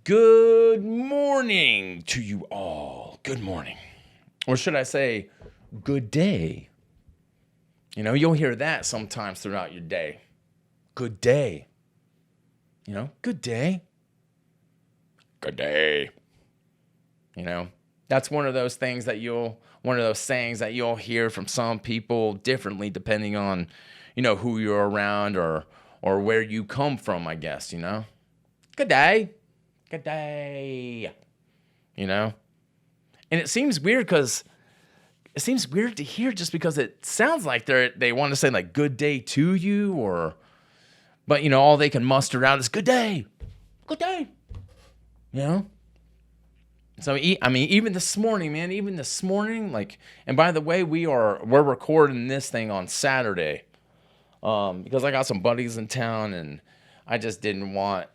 Good morning to you all. Good morning. Or should I say, good day? You'll hear that sometimes throughout your day. Good day. Good day. Good day. That's one of those things one of those sayings that you'll hear from some people differently depending on, who you're around or where you come from, I guess, Good day. Good day. And it seems weird to hear just because it sounds like they want to say like good day to you but all they can muster out is good day. Good day. So even this morning, man, and by the way, we're recording this thing on Saturday. Because I got some buddies in town and I just didn't want,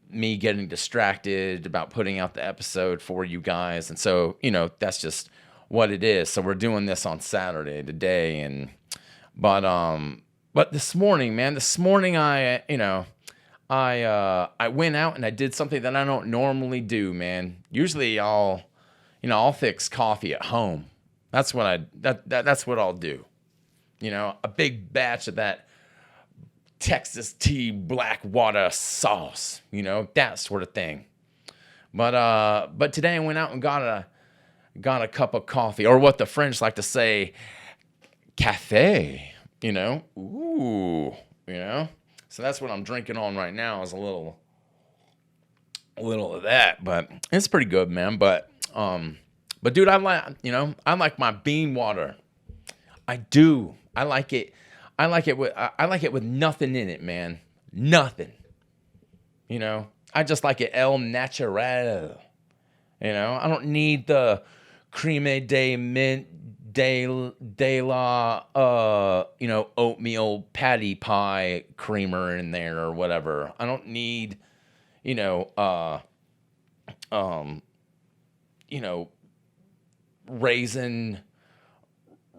me getting distracted about putting out the episode for you guys. And so, that's just what it is. So we're doing this on Saturday today. But this morning, man, I went out and I did something that I don't normally do, man. Usually I'll fix coffee at home. That's what that's what I'll do. A big batch of that Texas tea black water sauce, that sort of thing. But today I went out and got a cup of coffee, or what the French like to say, cafe, ooh, So that's what I'm drinking on right now is a little of that, but it's pretty good, man. But dude, I like my bean water. I do. I like it with nothing in it, man. Nothing. I just like it el natural. I don't need the creme de mint de la oatmeal patty pie creamer in there or whatever. I don't need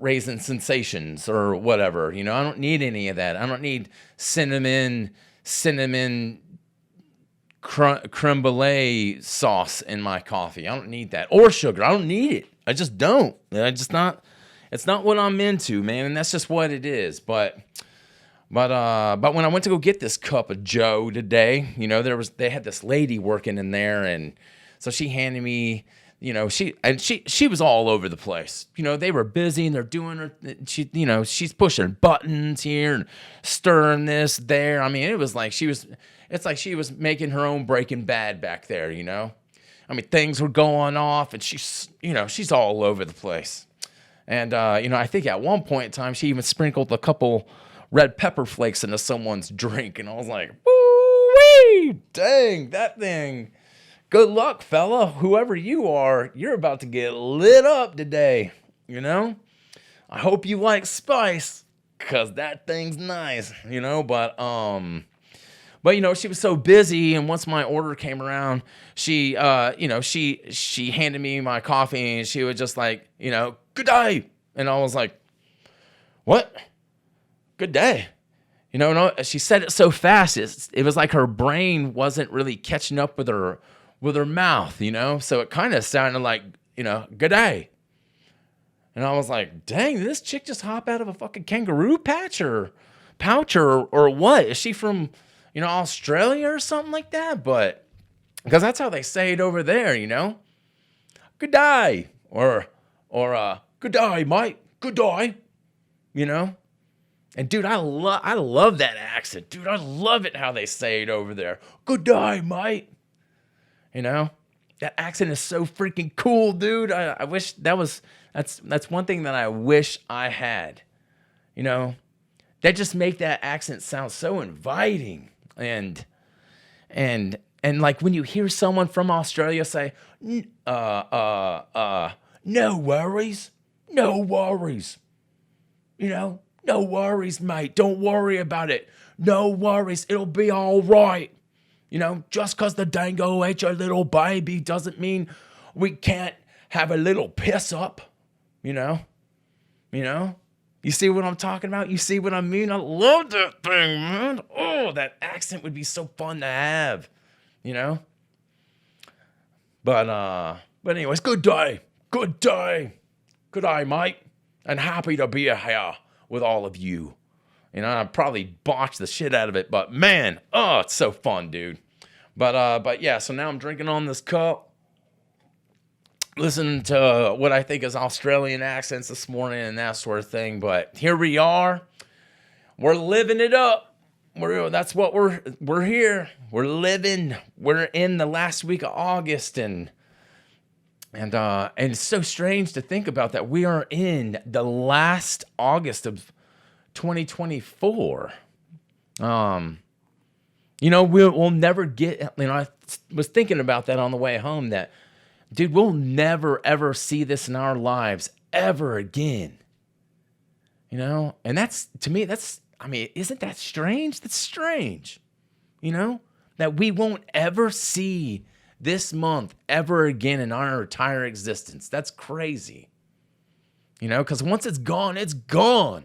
raisin sensations or whatever. I don't need any of that. I don't need cinnamon creme brulee sauce in my coffee. I don't need that. Or sugar. I don't need it. I just don't. It's not what I'm into, man, and that's just what it is. But when I went to go get this cup of Joe today, they had this lady working in there, and so she handed me, she was all over the place. They were busy and they're doing her. She's pushing buttons here and stirring this there. It's like she was making her own Breaking Bad back there. Things were going off, and she's all over the place. And I think at one point in time she even sprinkled a couple red pepper flakes into someone's drink, and I was like, woo-wee, dang, that thing. Good luck, fella. Whoever you are, you're about to get lit up today. I hope you like spice, cause that thing's nice. But she was so busy, and once my order came around, she handed me my coffee, and she was just like, good day, and I was like, what? Good day. No, she said it so fast, it was like her brain wasn't really catching up with her mouth, so it kind of sounded like, good day. And I was like, dang, did this chick just hop out of a fucking kangaroo pouch or what? Is she from, Australia or something like that? But because that's how they say it over there, good day, or good day, mate, good day, And dude, I love that accent, dude. I love it how they say it over there. Good day, mate. That accent is so freaking cool, dude. I wish that's one thing that I wish I had. They just make that accent sound so inviting. And like when you hear someone from Australia say, no worries. No worries. No worries, mate. Don't worry about it. No worries. It'll be all right. Just because the dango ate your little baby doesn't mean we can't have a little piss up. You see what I'm talking about? You see what I mean? I love that thing, man. Oh, that accent would be so fun to have, But anyways, good day. Good day. Good day, mate. And happy to be here with all of you. You know, I probably botched the shit out of it, but man, oh, it's so fun, dude. But yeah, so now I'm drinking on this cup, listening to what I think is Australian accents this morning and that sort of thing. But here we are. We're living it up. That's what we're here. We're living. We're in the last week of August, and it's so strange to think about that we are in the last August of 2024. You know, we'll never get, you know, I was thinking about that on the way home that, dude, we'll never, ever see this in our lives ever again. You know, and that's, to me, I mean, isn't that strange? That's strange, you know, that we won't ever see this month ever again in our entire existence. That's crazy, you know, because once it's gone, it's gone.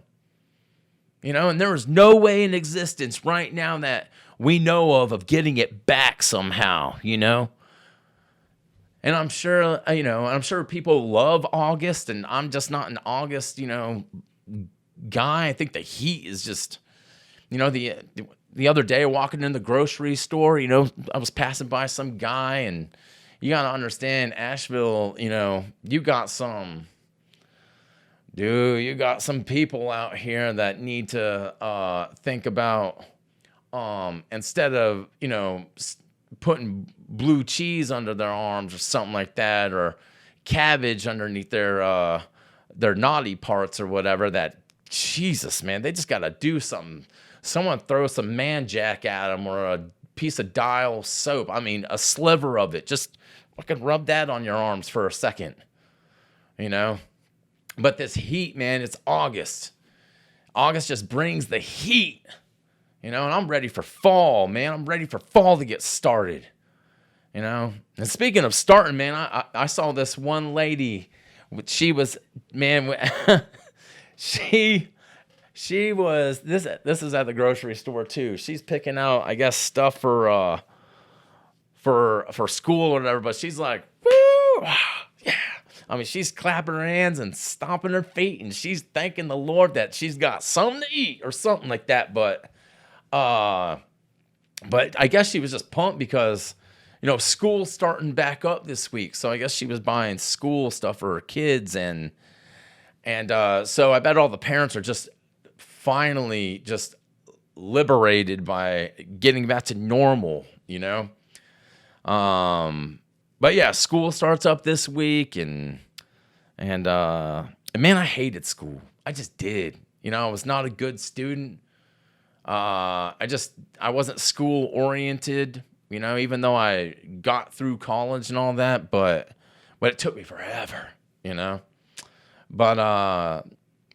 You know, and there is no way in existence right now that we know of getting it back somehow, you know? And I'm sure, you know, I'm sure people love August, and I'm just not an August, you know, guy. I think the heat is just, you know, the other day walking in the grocery store, you know, I was passing by some guy, and you got to understand, Asheville, you know, you got some people out here that need to think about, instead of, you know, putting blue cheese under their arms or something like that, or cabbage underneath their naughty parts or whatever, that, Jesus, man, they just got to do something. Someone throw some man jack at them, or a piece of Dial soap. I mean, a sliver of it. Just fucking rub that on your arms for a second, you know? But this heat, man, it's August. August just brings the heat, you know, and I'm ready for fall, man. I'm ready for fall to get started, you know. And speaking of starting, man, I saw this one lady. She was, man, she was, this is at the grocery store too. She's picking out, I guess, stuff for school or whatever, but she's like, woo, yeah. I mean, she's clapping her hands and stomping her feet, and she's thanking the Lord that she's got something to eat or something like that. But I guess she was just pumped because, you know, school's starting back up this week. So I guess she was buying school stuff for her kids, and so I bet all the parents are just finally just liberated by getting back to normal, you know. But yeah, school starts up this week, and man, I hated school. I just did. You know, I was not a good student. I wasn't school oriented, you know, even though I got through college and all that, but it took me forever, you know. But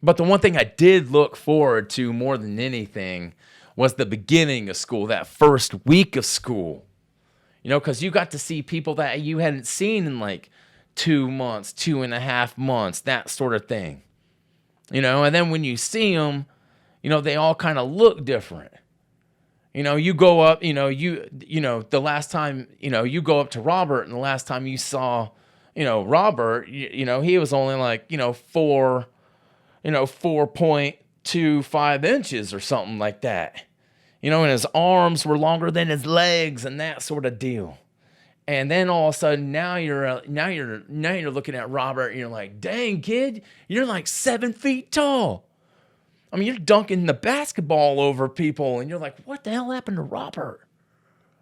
the one thing I did look forward to more than anything was the beginning of school, that first week of school. You know, because you got to see people that you hadn't seen in like 2 months, 2.5 months, that sort of thing. You know, and then when you see them, you know, they all kind of look different. You know, you go up, you know, the last time, you know, you go up to Robert, and the last time you saw, you know, Robert, you know, he was only like, 4.25 inches or something like that. You know, and his arms were longer than his legs and that sort of deal. And then all of a sudden, now you're looking at Robert, and you're like, dang, kid, you're like 7 feet tall. I mean, you're dunking the basketball over people, and you're like, what the hell happened to Robert?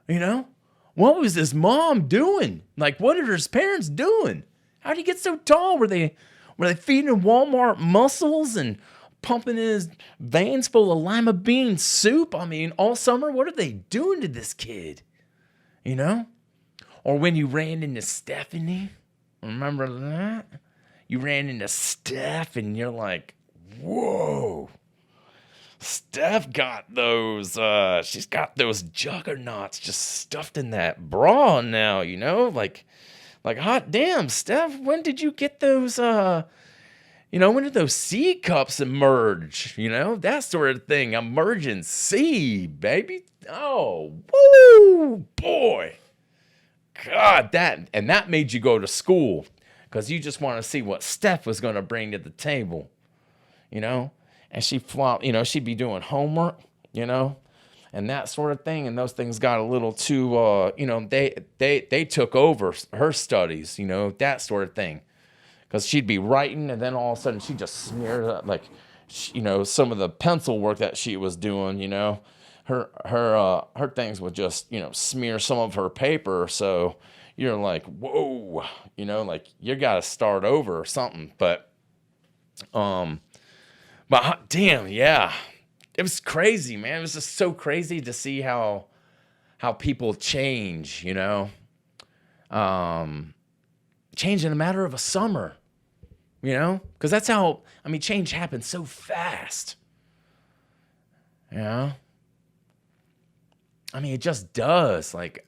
You know, what was his mom doing? Like, what are his parents doing? How did he get so tall? Were they feeding him Walmart mussels and pumping his veins full of lima bean soup? I mean, all summer, what are they doing to this kid? You know? Or when you ran into Stephanie, remember that? You ran into Steph, and you're like, whoa. Steph got those, she's got those juggernauts just stuffed in that bra now, you know? Like hot damn, Steph, when did you get those, when did those C cups emerge? You know, that sort of thing. Emergency, baby. Oh, woo, boy. God, that made you go to school because you just want to see what Steph was going to bring to the table, you know? And she'd be doing homework, and that sort of thing. And those things got a little too, they took over her studies, that sort of thing. Because she'd be writing, and then all of a sudden she'd just smear up, like, some of the pencil work that she was doing, her things would just, smear some of her paper. So you're like, whoa, like you got to start over or something. But damn, yeah, it was crazy, man. It was just so crazy to see how people change, change in a matter of a summer, because that's how, change happens so fast. It just does. Like,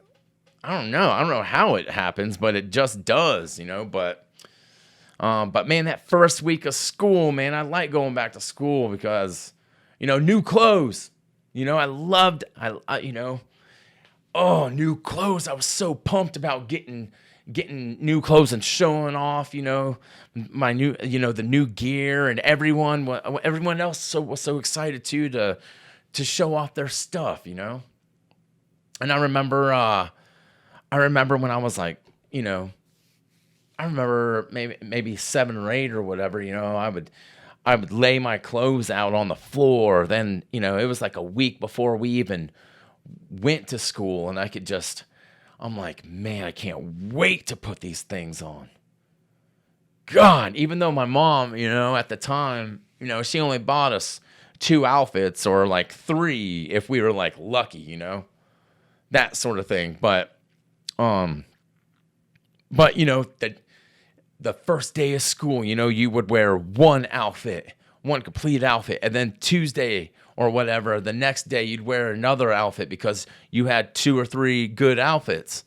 I don't know how it happens, but it just does, but man, that first week of school, man, I like going back to school because, new clothes, new clothes. I was so pumped about getting new clothes and showing off, my new, the new gear, and everyone else was so excited too to show off their stuff, And I remember when I was like, I remember maybe 7 or 8 or whatever, I would lay my clothes out on the floor. Then, it was like a week before we even went to school, and I'm like, man, I can't wait to put these things on. God, even though my mom, at the time, she only bought us 2 outfits or like 3 if we were like lucky, that sort of thing. But the first day of school, you would wear one complete outfit, and then Tuesday or whatever, the next day you'd wear another outfit because you had 2 or 3 good outfits.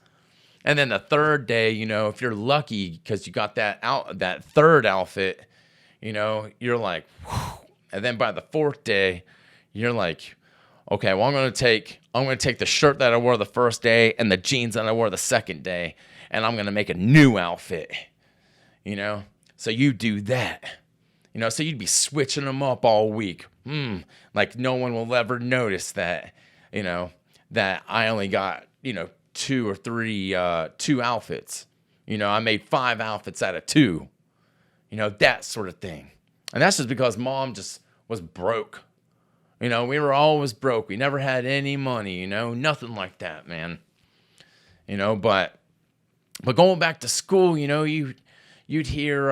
And then the third day, if you're lucky because you got that third outfit, you're like, whew. And then by the 4th day, you're like, okay, well, I'm going to take the shirt that I wore the first day and the jeans that I wore the second day, and I'm going to make a new outfit, So you do that, so you'd be switching them up all week. Like no one will ever notice that, that I only got, 2 or 3, 2 outfits. I made 5 outfits out of 2, that sort of thing. And that's just because mom just was broke. We were always broke. We never had any money, nothing like that, man. But going back to school, you'd hear,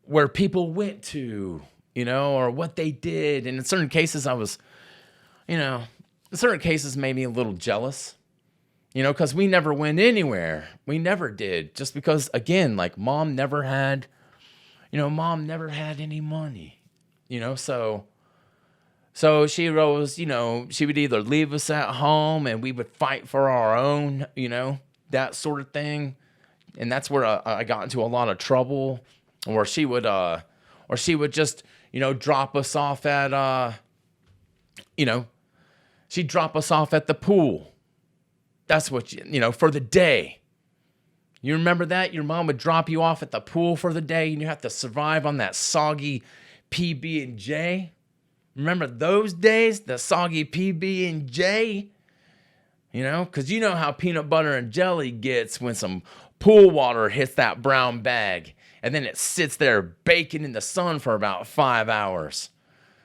where people went to, or what they did. And in certain cases, made me a little jealous, because we never went anywhere. We never did. Just because, again, like mom never had any money, so she rose, she would either leave us at home and we would fight for our own, that sort of thing. And that's where I got into a lot of trouble, or she would just, drop us off at, she'd drop us off at the pool. That's what, for the day. You remember that? Your mom would drop you off at the pool for the day, and you have to survive on that soggy PB&J. Remember those days? The soggy PB&J? Because you know how peanut butter and jelly gets when some pool water hits that brown bag, and then it sits there baking in the sun for about 5 hours.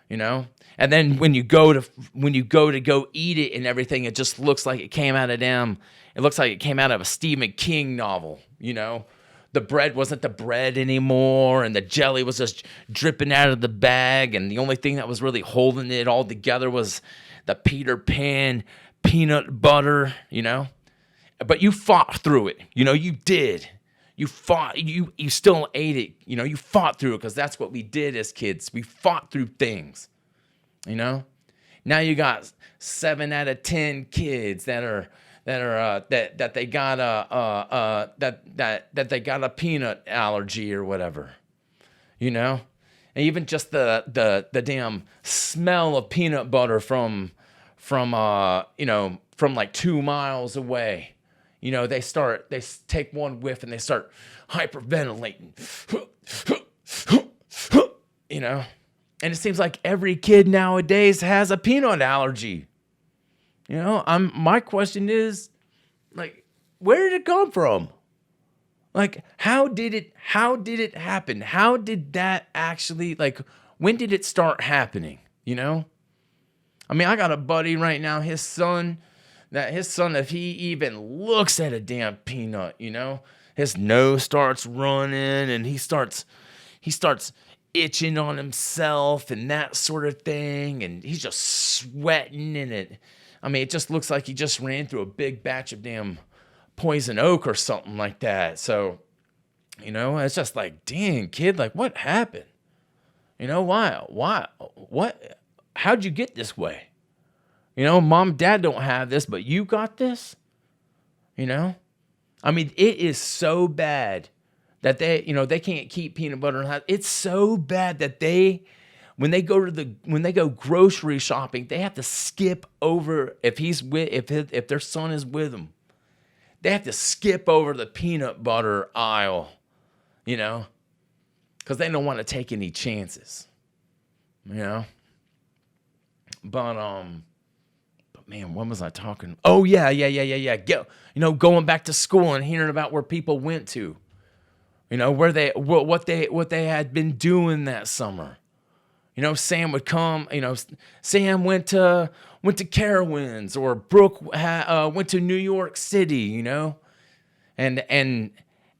And then when you go to go eat it and everything, it just looks like it came out of a Stephen King novel. The bread wasn't the bread anymore, and the jelly was just dripping out of the bag, and the only thing that was really holding it all together was the Peter Pan peanut butter, But you fought through it. You did. You fought. You still ate it. You fought through it because that's what we did as kids. We fought through things. Now you got 7 out of 10 kids that they got a peanut allergy or whatever. And even just the damn smell of peanut butter from from like 2 miles away. They take one whiff and they start hyperventilating. And it seems like every kid nowadays has a peanut allergy. My question is, like, where did it come from? Like, how did it happen? How did that actually, like, when did it start happening? I got a buddy right now, his son, if he even looks at a damn peanut, his nose starts running and he starts itching on himself and that sort of thing. And he's just sweating in it. It just looks like he just ran through a big batch of damn poison oak or something like that. So, it's just like, dang, kid, like, what happened? Why? What? How'd you get this way? Mom, dad don't have this, but you got this? It is so bad that they can't keep peanut butter in the house. It's so bad that when they go grocery shopping, they have to skip over if their son is with them. They have to skip over the peanut butter aisle, because they don't want to take any chances, But man, what was I talking? Oh yeah. Going back to school and hearing about where people went to, what they had been doing that summer. Sam would come. Sam went to Carowinds, or Brooke went to New York City. And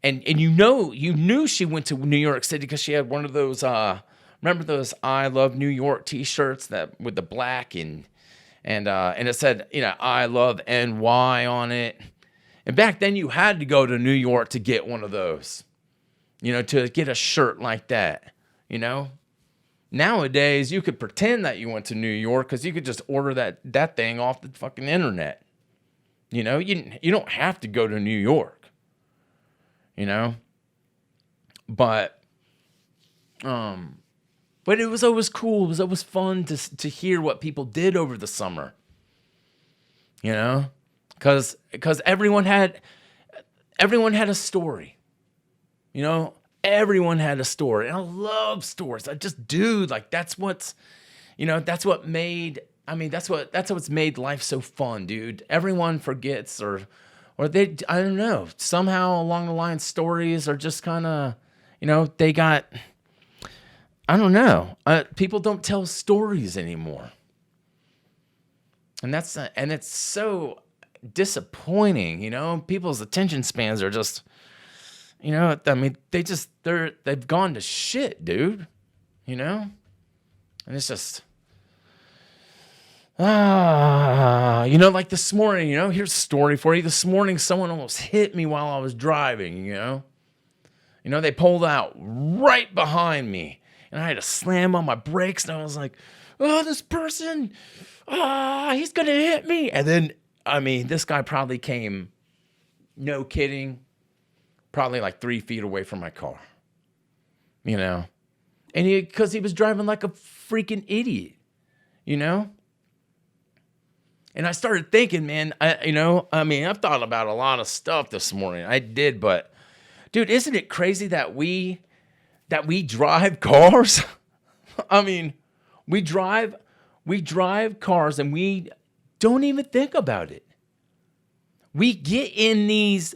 you knew she went to New York City because she had one of those. Remember those "I Love New York" T-shirts that with the black and it said "I Love NY" on it. And back then you had to go to New York to get one of those. To get a shirt like that. Nowadays, you could pretend that you went to New York because you could just order that thing off the fucking internet. You don't have to go to New York. But it was always cool. It was always fun to hear what people did over the summer. Because everyone had a story. Everyone had a story. And I love stories. I just do. Like, that's what's made life so fun, dude. Everyone forgets or they, I don't know, somehow along the line, stories are just kind of, they got, I don't know. People don't tell stories anymore. And it's so disappointing, people's attention spans are just, they've gone to shit, dude, and it's just, like this morning, here's a story for you. This morning, someone almost hit me while I was driving, they pulled out right behind me and I had to slam on my brakes and I was like, oh, this person, he's going to hit me. And then, this guy probably came, no kidding, probably like 3 feet away from my car, and because he was driving like a freaking idiot, and I started thinking, man, I've thought about a lot of stuff this morning. I did, but dude, isn't it crazy that we drive cars? We drive cars and we don't even think about it. We get in these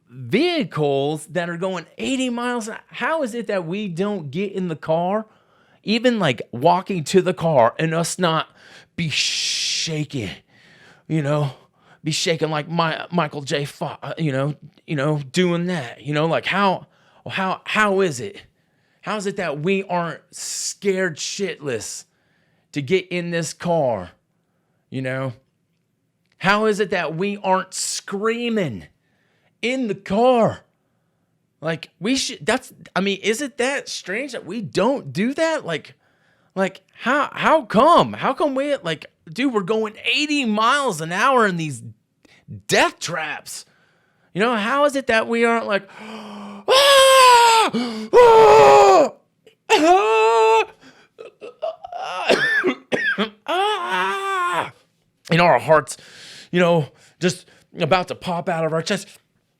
vehicles that are going 80 miles an hour. How is it that we don't get in the car, even like walking to the car, and us not be shaking, be shaking like Michael J. Fox, doing that, like how is it? How is it that we aren't scared shitless to get in this car? How is it that we aren't screaming in the car? Like, we should, isn't that strange that we don't do that? Like how come? How come we, like, dude, we're going 80 miles an hour in these death traps. How is it that we aren't like, our hearts, just about to pop out of our chest.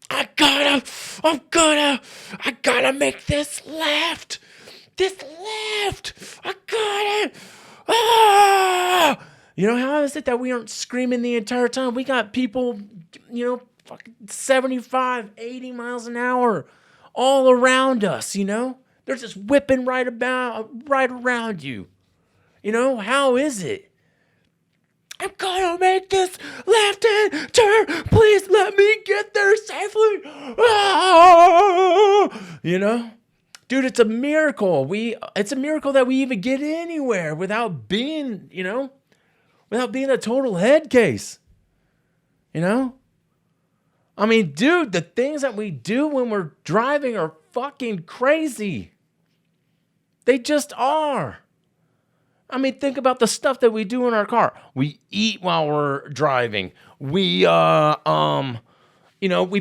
I gotta make this left. I got it. Ah! How is it that we aren't screaming the entire time? We got people, fucking 75, 80 miles an hour all around us, They're just whipping right around you. How is it? I'm gonna make this left-hand turn. Please let me get there safely. Ah! Dude, it's a miracle. It's a miracle that we even get anywhere without being, a total head case. I mean, dude, the things that we do when we're driving are fucking crazy. They just are. I mean, think about the stuff that we do in our car. We eat while we're driving. We we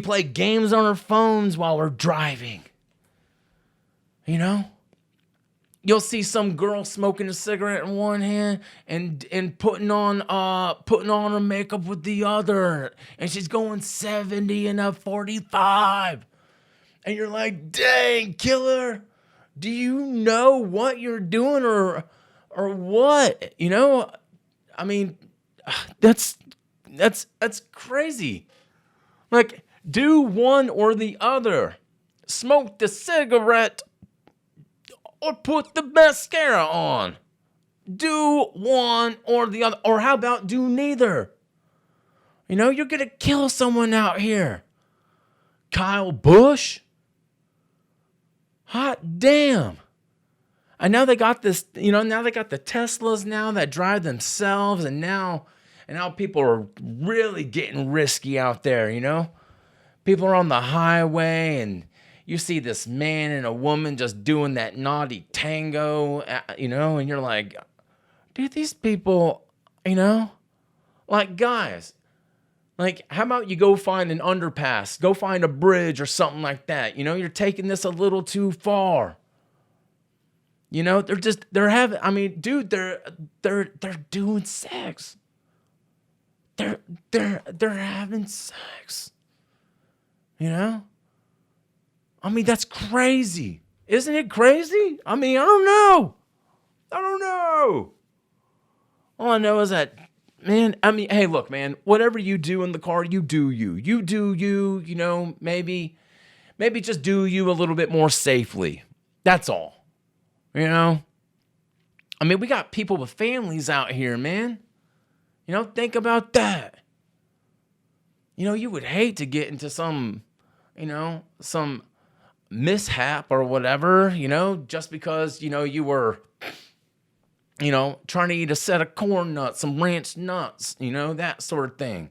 play games on our phones while we're driving. You'll see some girl smoking a cigarette in one hand and putting on her makeup with the other, and she's going 70 in a 45. And you're like, "Dang, killer. Do you know what you're doing or what?" I mean, that's crazy. Like, do one or the other. Smoke the cigarette or put the mascara on. Do one or the other. Or how about do neither? You're going to kill someone out here. Kyle Busch? Hot damn. And now they got this, now they got the Teslas now that drive themselves, and now people are really getting risky out there, People are on the highway, and you see this man and a woman just doing that naughty tango, and you're like, dude, these people, like, guys, like, how about you go find an underpass, go find a bridge or something like that, you're taking this a little too far. They're having, I mean, dude, they're doing sex. They're having sex. I mean, that's crazy. Isn't it crazy? I mean, I don't know. All I know is that, man, I mean, hey, look, man, whatever you do in the car, you do you. You do you, maybe just do you a little bit more safely. That's all. I mean, we got people with families out here, man. Think about that. You would hate to get into some mishap or whatever, just because, you were, trying to eat a set of corn nuts, some ranch nuts, that sort of thing.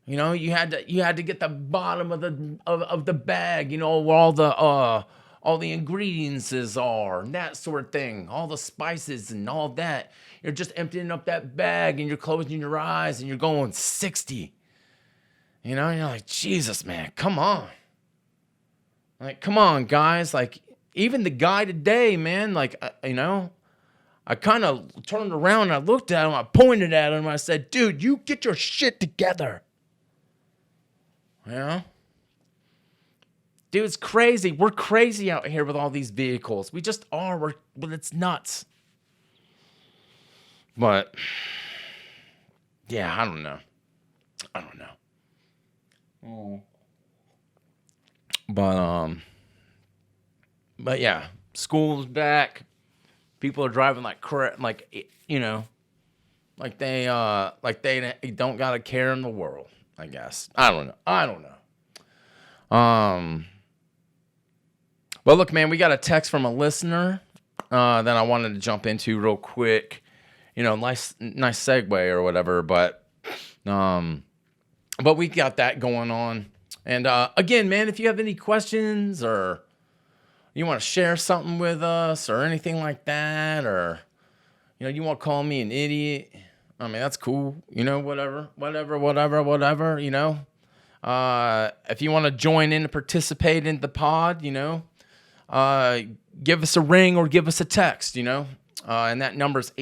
You had to get the bottom of the bag, where all the ingredients are, and that sort of thing, all the spices and all that. You're just emptying up that bag and you're closing your eyes and you're going 60. And you're like, Jesus, man, come on. Like, come on, guys. Like, even the guy today, man, like, I kind of turned around and I looked at him, I pointed at him, and I said, dude, you get your shit together. Dude, it's crazy. We're crazy out here with all these vehicles. We just are. But it's nuts. But, yeah, I don't know. But yeah, school's back. People are driving like they don't got a care in the world, I guess. I don't know. Well, look, man, we got a text from a listener that I wanted to jump into real quick. Nice segue or whatever, but we got that going on. And again, man, if you have any questions or you want to share something with us or anything like that, or you want to call me an idiot, I mean, that's cool. Whatever. If you want to join in and participate in the pod, give us a ring or give us a text, and that number is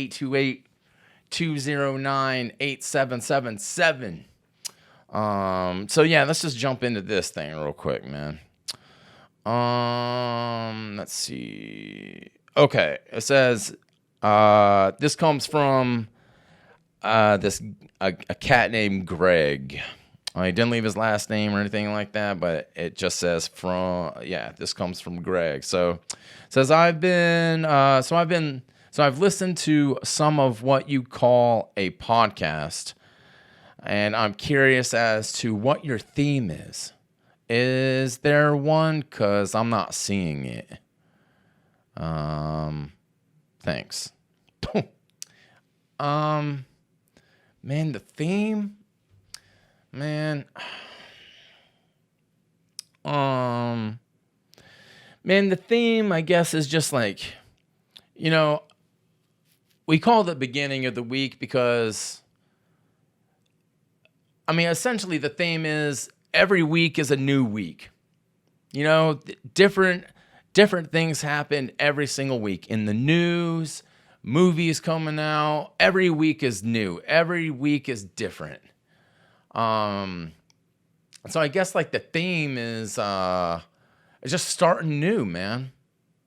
209-8777. So yeah, let's just jump into this thing real quick, man. Let's see. Okay, it says this comes from a cat named Greg. He didn't leave his last name or anything like that, but it just says this comes from Greg. So it says I've listened to some of what you call a podcast, and I'm curious as to what your theme is. Is there one? 'Cause I'm not seeing it. Thanks. Man, the theme, man. Man, the theme, I guess, is just like, we call it the beginning of the week because, essentially the theme is every week is a new week. Different things happen every single week in the news, movies coming out. Every week is new. Every week is different. So I guess like the theme is just starting new, man.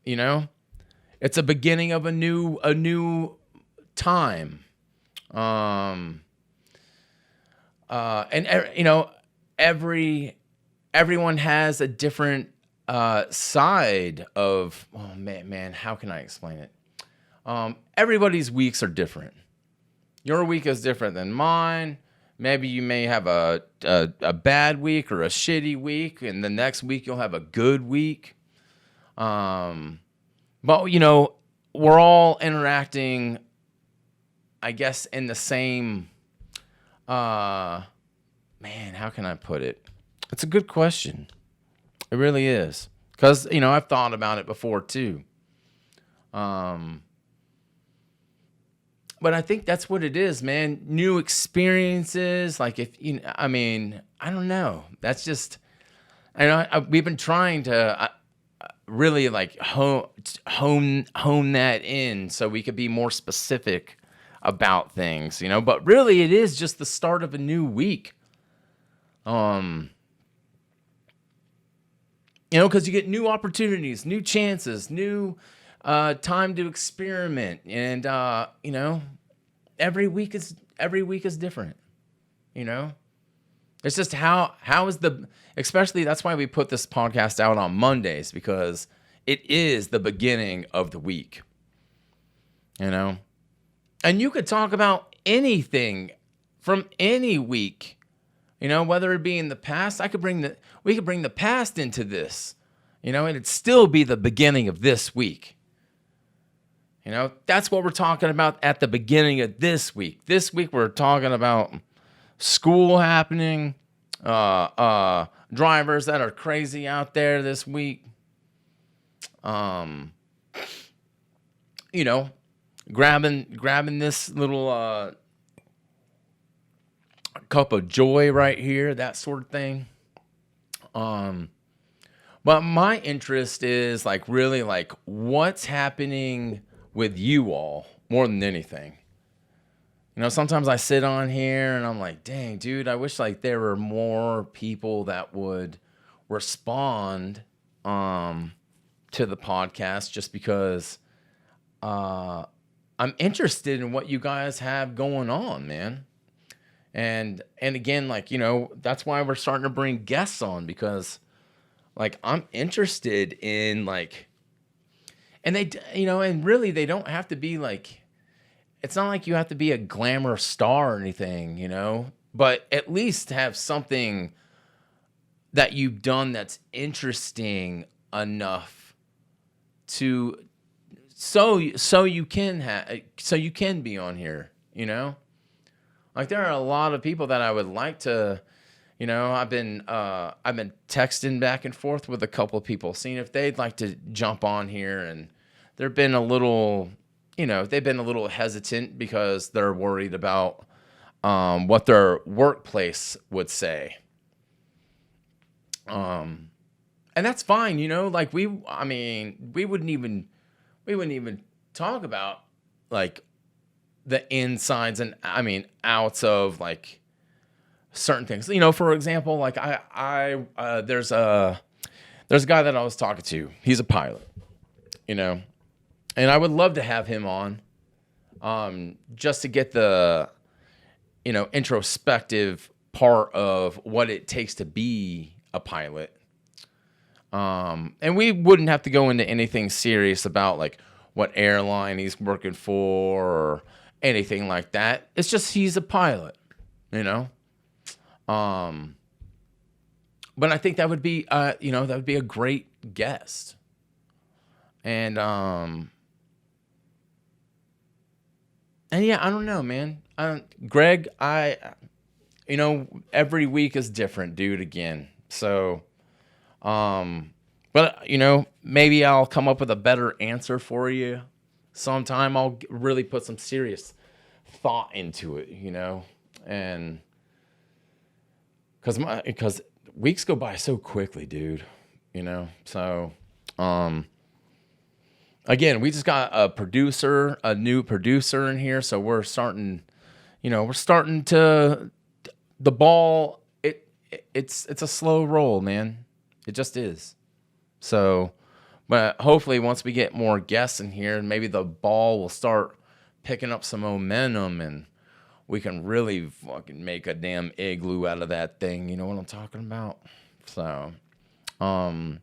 It's a beginning of a new time. Everyone has a different side of, oh man, how can I explain it? Everybody's weeks are different. Your week is different than mine. Maybe you may have a bad week or a shitty week, and the next week you'll have a good week. But we're all interacting, I guess, in the same, man, how can I put it? It's a good question. It really is. Because, I've thought about it before too. But I think that's what it is, man. New experiences. Like I don't know. That's just, we've been trying to really like hone that in so we could be more specific about things, but really it is just the start of a new week. Because you get new opportunities, new chances, new time to experiment, and every week is different. It's just how is especially that's why we put this podcast out on Mondays, because it is the beginning of the week. And you could talk about anything from any week. Whether it be in the past, we could bring the past into this, and it'd still be the beginning of this week. That's what we're talking about at the beginning of this week. This week we're talking about school happening, drivers that are crazy out there this week. Grabbing this little cup of joy right here, that sort of thing. But my interest is like really like what's happening with you all more than anything. Sometimes I sit on here and I'm like, dang, dude, I wish like there were more people that would respond to the podcast, just because I'm interested in what you guys have going on, man. And again, like, that's why we're starting to bring guests on, because like I'm interested in like, and they, and really they don't have to be like, it's not like you have to be a glamour star or anything, but at least have something that you've done that's interesting enough to, so you can be on here, Like there are a lot of people that I would like to, I've been texting back and forth with a couple of people, seeing if they'd like to jump on here, and they've been a little hesitant because they're worried about what their workplace would say. And that's fine, like we wouldn't even talk about like the insides and outs of like certain things. You know, for example, like there's a guy that I was talking to. He's a pilot, you know, and I would love to have him on, just to get the, you know, introspective part of what it takes to be a pilot. And we wouldn't have to go into anything serious about like what airline he's working for or anything like that. It's just he's a pilot, you know. But I think that would be, you know, that would be a great guest. And yeah, I don't know, man. Greg, you know, every week is different, dude. Again, so, but you know, maybe I'll come up with a better answer for you sometime. I'll really put some serious thought into it, you know, and because weeks go by so quickly, dude, you know. So, again, we just got a new producer in here, so we're starting to the ball. It's a slow roll, man. It just is. So, but hopefully once we get more guests in here, maybe the ball will start picking up some momentum and we can really fucking make a damn igloo out of that thing. You know what I'm talking about? So, and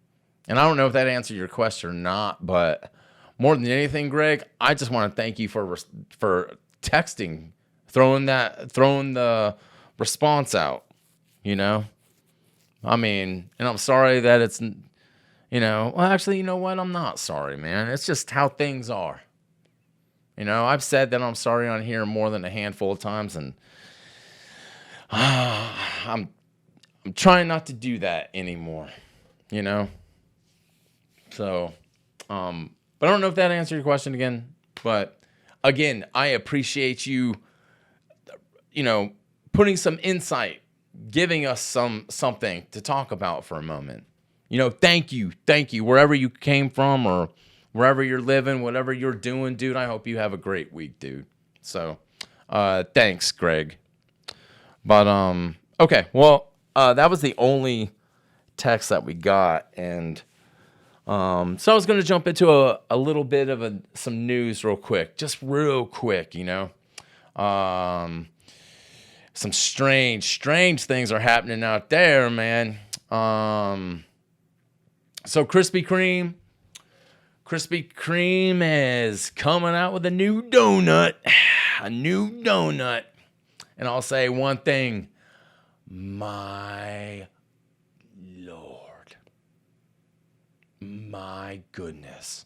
I don't know if that answered your question or not, but more than anything, Greg, I just want to thank you for texting, throwing the response out, you know? I mean, and I'm sorry that it's, you know, well, actually, you know what? I'm not sorry, man. It's just how things are. You know, I've said that I'm sorry on here more than a handful of times, and I'm trying not to do that anymore, you know? So, but I don't know if that answered your question again, but again, I appreciate you, you know, putting some insight, giving us something to talk about for a moment. You know, thank you, wherever you came from or wherever you're living, whatever you're doing, dude. I hope you have a great week, dude. So, thanks, Greg. But okay, well, that was the only text that we got, and so I was going to jump into a little bit of some news real quick, just real quick, you know. Some strange things are happening out there, man. So Krispy Kreme is coming out with a new donut, and I'll say one thing, my Lord, my goodness,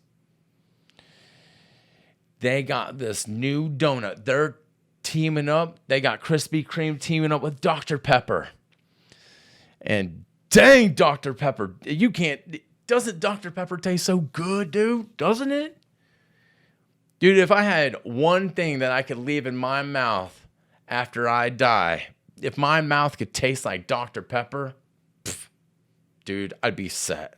they got this new donut. They're teaming up. They got Krispy Kreme teaming up with Dr. Pepper. And dang, Dr. Pepper, doesn't Dr. Pepper taste so good, dude? Doesn't it? Dude, if I had one thing that I could leave in my mouth after I die, if my mouth could taste like Dr. Pepper, dude, I'd be set.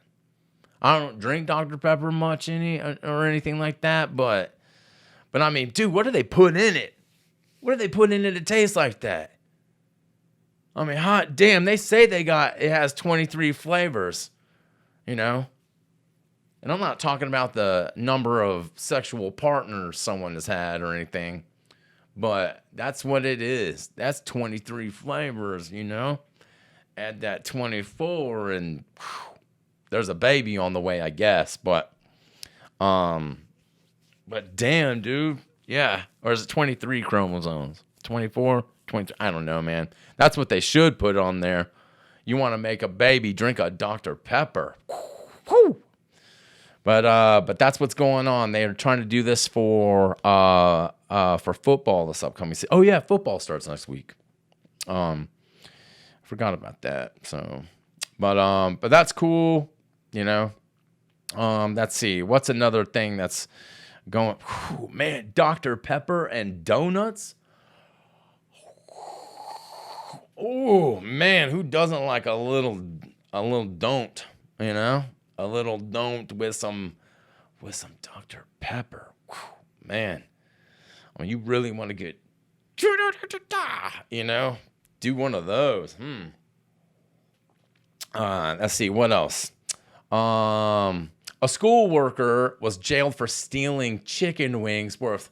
I don't drink Dr. Pepper much or anything like that, but I mean, dude, what do they put in it? What do they put in it to taste like that? I mean, hot damn, they say it has 23 flavors, you know? And I'm not talking about the number of sexual partners someone has had or anything, but that's what it is. That's 23 flavors, you know? Add that 24 and there's a baby on the way, I guess, but damn, dude. Yeah. Or is it 23 chromosomes? 24? 23? I don't know, man. That's what they should put on there. You want to make a baby, drink a Dr. Pepper. Woo. But that's what's going on. They're trying to do this for football this upcoming season. Oh yeah, football starts next week. Forgot about that. So, but that's cool. You know. Let's see. What's another thing that's going? Whew, man, Dr. Pepper and donuts. Oh man, who doesn't like a little don't? You know, a little don't with some Dr. Pepper. Whew, man, I mean, you really want to get, you know, do one of those. Let's see, what else? A school worker was jailed for stealing chicken wings worth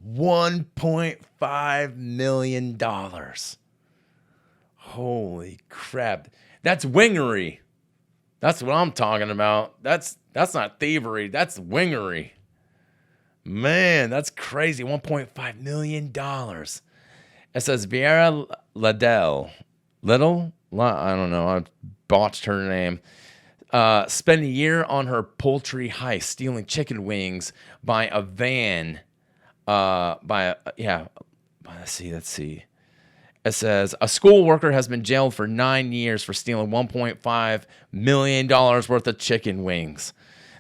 $1.5 million. Holy crap. That's wingery. That's what I'm talking about. That's not thievery. That's wingery. Man, that's crazy. $1.5 million. It says Vieira Little? I don't know. I botched her name. Spent a year on her poultry heist, stealing chicken wings by a van. Let's see. It says a school worker has been jailed for 9 years for stealing $1.5 million worth of chicken wings.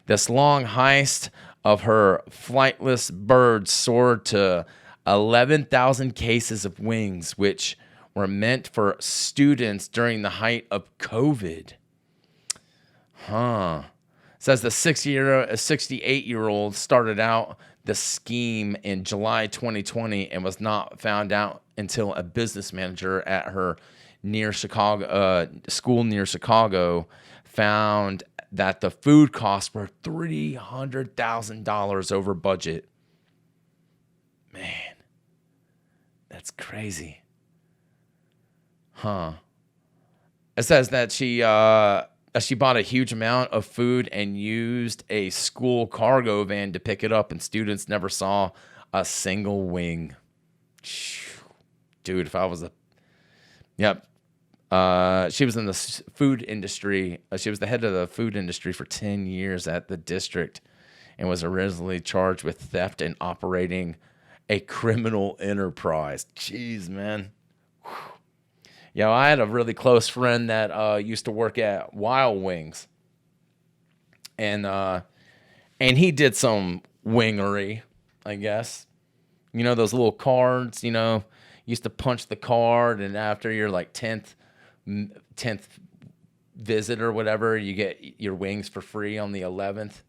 This long heist of her flightless birds soared to 11,000 cases of wings, which were meant for students during the height of COVID. It says the 68-year-old started out the scheme in July 2020 and was not found out until a business manager at her school near Chicago found that the food costs were $300,000 over budget. Man, that's crazy. It says that she bought a huge amount of food and used a school cargo van to pick it up, and students never saw a single wing. Dude, if I was she was in the food industry. She was the head of the food industry for 10 years at the district and was originally charged with theft and operating a criminal enterprise. Jeez, man. Whew. I had a really close friend that used to work at Wild Wings. And he did some wingery, I guess. You know, those little cards, used to punch the card, and after your like 10th visit or whatever, you get your wings for free on the 11th.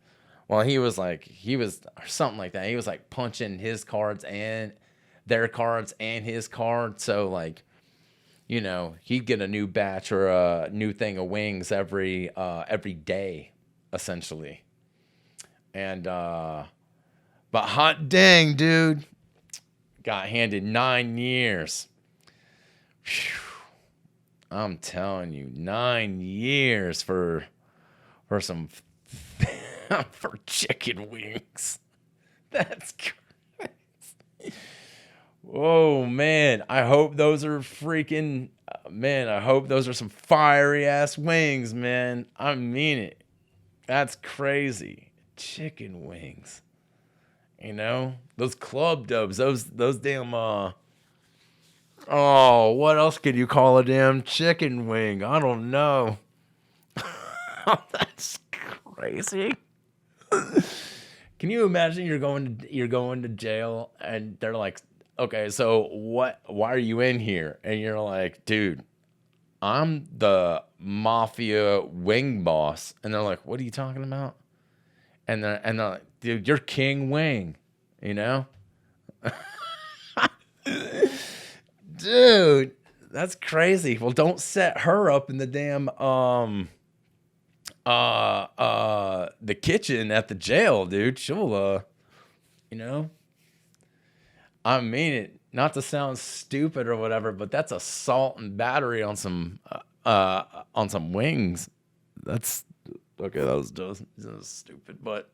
Well, he was something like that. He was like punching his cards and their cards and his card. So like, he'd get a new batch or a new thing of wings every day, essentially. And but hot dang, dude, got handed 9 years. Whew. I'm telling you, 9 years for some for chicken wings. That's crazy. Whoa, man. I hope those are I hope those are some fiery ass wings, man. I mean it. That's crazy. Chicken wings. Those club dubs, those damn what else could you call a damn chicken wing? I don't know. That's crazy. Can you imagine you're going to jail and they're like, okay, so why are you in here? And you're like, dude, I'm the mafia wing boss. And they're like, what are you talking about? And they're like, dude, you're King Wing, Dude, that's crazy. Well, don't set her up in the damn the kitchen at the jail, dude. She'll I mean it, not to sound stupid or whatever, but that's assault and battery on some wings. That's okay, that was stupid, but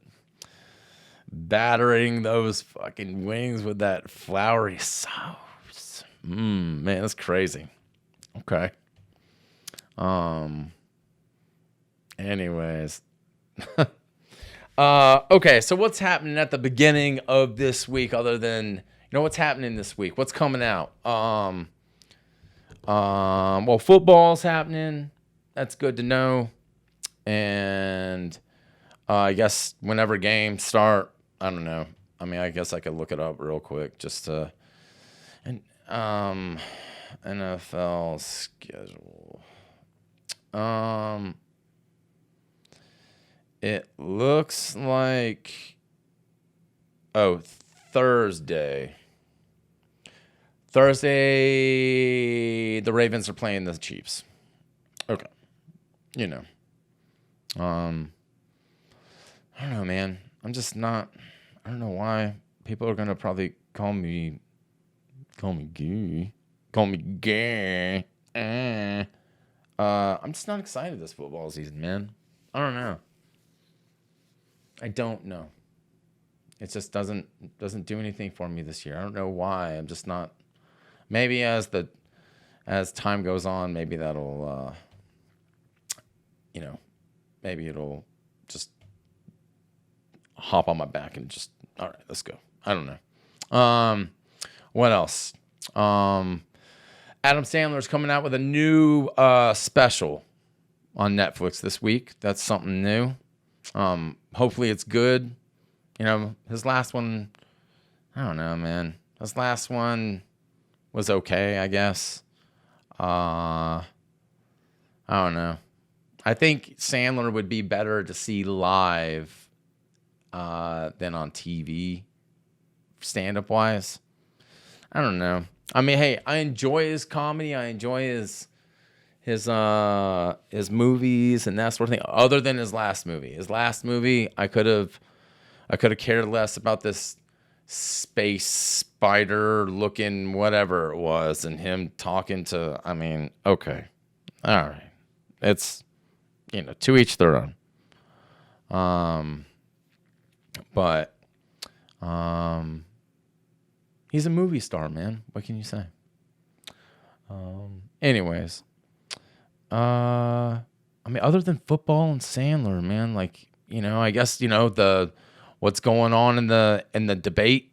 battering those fucking wings with that floury sauce. Man, that's crazy. Okay. Anyways. Okay, so what's happening at the beginning of this week other than, what's happening this week? What's coming out? Well, football's happening. That's good to know. And I guess whenever games start, I don't know. I mean, I guess I could look it up real quick just to NFL schedule. It looks like Thursday. Thursday, the Ravens are playing the Chiefs. Okay. You know. I don't know, man. I'm just not. I don't know why people are gonna probably call me gay. Call me gay. I'm just not excited this football season, man. I don't know. I don't know. It just doesn't do anything for me this year. I don't know why. I'm just not. Maybe as time goes on, maybe that'll maybe it'll just hop on my back and just, all right, let's go. I don't know. What else? Adam Sandler's coming out with a new special on Netflix this week. That's something new. Hopefully it's good. His last one, I don't know, man. His last one was okay, I guess. I don't know. I think Sandler would be better to see live than on TV, stand-up wise. I don't know. I mean, hey, I enjoy his comedy. I enjoy his movies and that sort of thing. Other than his last movie. His last movie, I could have cared less about this space spider looking whatever it was and him talking to. I mean, okay, all right, it's to each their own. But he's a movie star, man. What can you say? Anyways, I mean, other than football and Sandler, man, like, I guess, what's going on in the debate,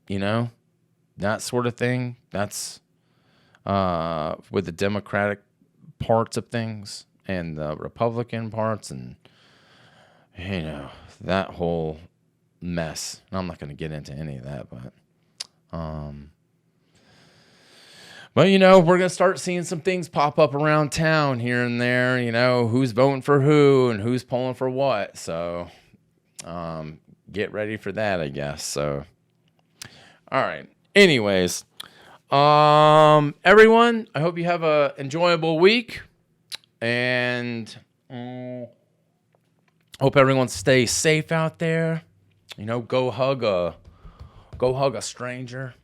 that sort of thing. That's with the Democratic parts of things and the Republican parts and, that whole mess. I'm not going to get into any of that, but we're going to start seeing some things pop up around town here and there, who's voting for who and who's pulling for what. So, get ready for that, I guess. So, all right. Anyways, everyone, I hope you have a enjoyable week and hope everyone stays safe out there. Go hug a stranger,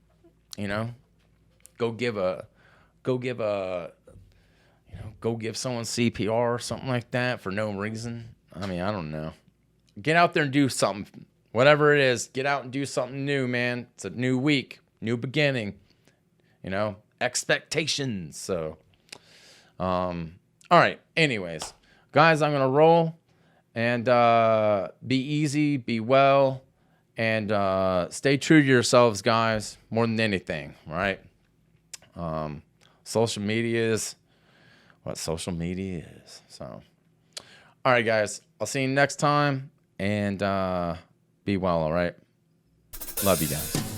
go give someone CPR or something like that for no reason. I mean, I don't know. Get out there and do something. Whatever it is, get out and do something new, man. It's a new week, new beginning, expectations. So, all right. Anyways, guys, I'm going to roll and be easy, be well, and stay true to yourselves, guys, more than anything, right? Social media is what social media is. So, all right, guys, I'll see you next time, and be well, all right? Love you guys.